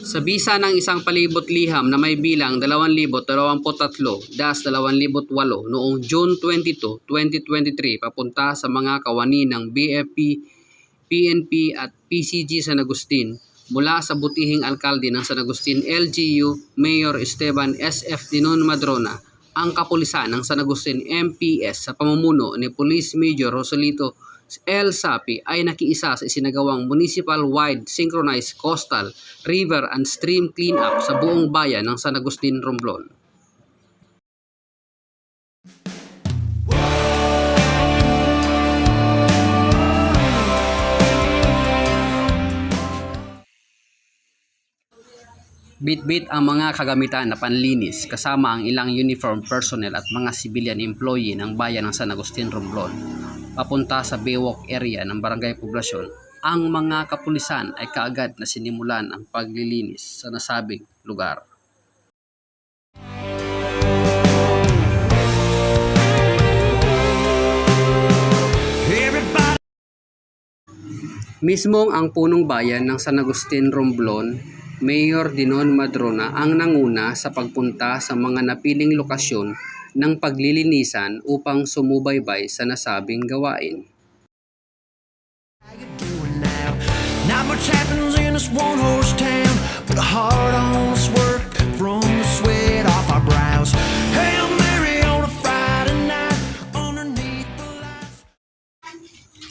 Sa bisa ng isang palibot liham na may bilang 2023-2008 noong June 22, 2023 papunta sa mga kawani ng BFP, PNP at PCG San Agustin mula sa butihing alkalde ng San Agustin LGU Mayor Esteban SF Dinon Madrona, ang kapulisan ng San Agustin MPS sa pamumuno ni Police Major Rosalito L. Sapi ay nakiisa sa isinagawang municipal-wide synchronized coastal, river and stream cleanup sa buong bayan ng San Agustin, Romblon. Bit-bit ang mga kagamitan na panlinis kasama ang ilang uniform personnel at mga civilian employee ng bayan ng San Agustin, Romblon papunta sa Baywalk area ng Barangay Poblasyon. Ang mga kapulisan ay kaagad na sinimulan ang paglilinis sa nasabing lugar. Mismong ang punong bayan ng San Agustin, Romblon, Mayor Dinon Madrona ang nanguna sa pagpunta sa mga napiling lokasyon ng paglilinisan upang sumubaybay sa nasabing gawain. Not much happens in this one-horse town, but the hard honest work from the sweat off our brows. Hail Mary on a Friday night underneath the lights.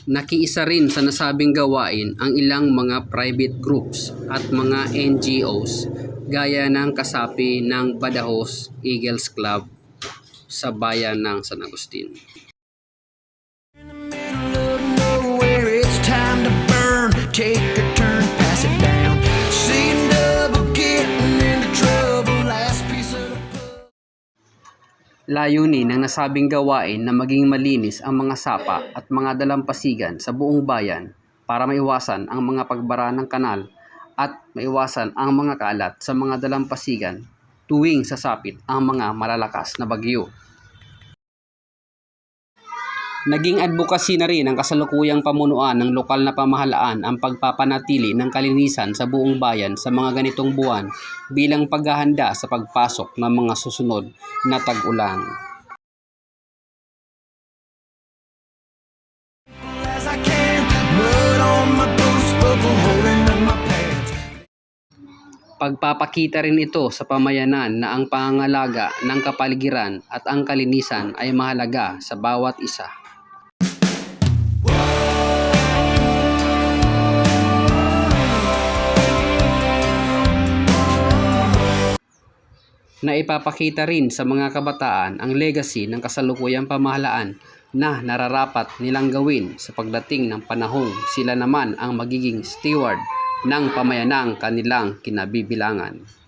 Nakiisa rin sa nasabing gawain ang ilang mga private groups at mga NGOs gaya ng kasapi ng Badajoz Eagles Club sa bayan ng San Agustin. In the middle of nowhere, it's time to burn. Take a turn, pass it down. Seeing double, getting into trouble. Last piece of the puzzle. Layunin ng nasabing gawain na maging malinis ang mga sapa at mga dalampasigan sa buong bayan para maiwasan ang mga pagbara ng kanal at maiwasan ang mga kalat sa mga dalampasigan tuwing sasapit ang mga malalakas na bagyo. Naging advokasy na rin ng kasalukuyang pamunuan ng lokal na pamahalaan ang pagpapanatili ng kalinisan sa buong bayan sa mga ganitong buwan bilang paghahanda sa pagpasok ng mga susunod na tag-ulan. As I can, mud on my boots, bubble holding up my pants. Pagpapakita rin ito sa pamayanan na ang pangangalaga ng kapaligiran at ang kalinisan ay mahalaga sa bawat isa. Naipapakita rin sa mga kabataan ang legacy ng kasalukuyang pamahalaan na nararapat nilang gawin sa pagdating ng panahong sila naman ang magiging steward ng pamayanang kanilang kinabibilangan.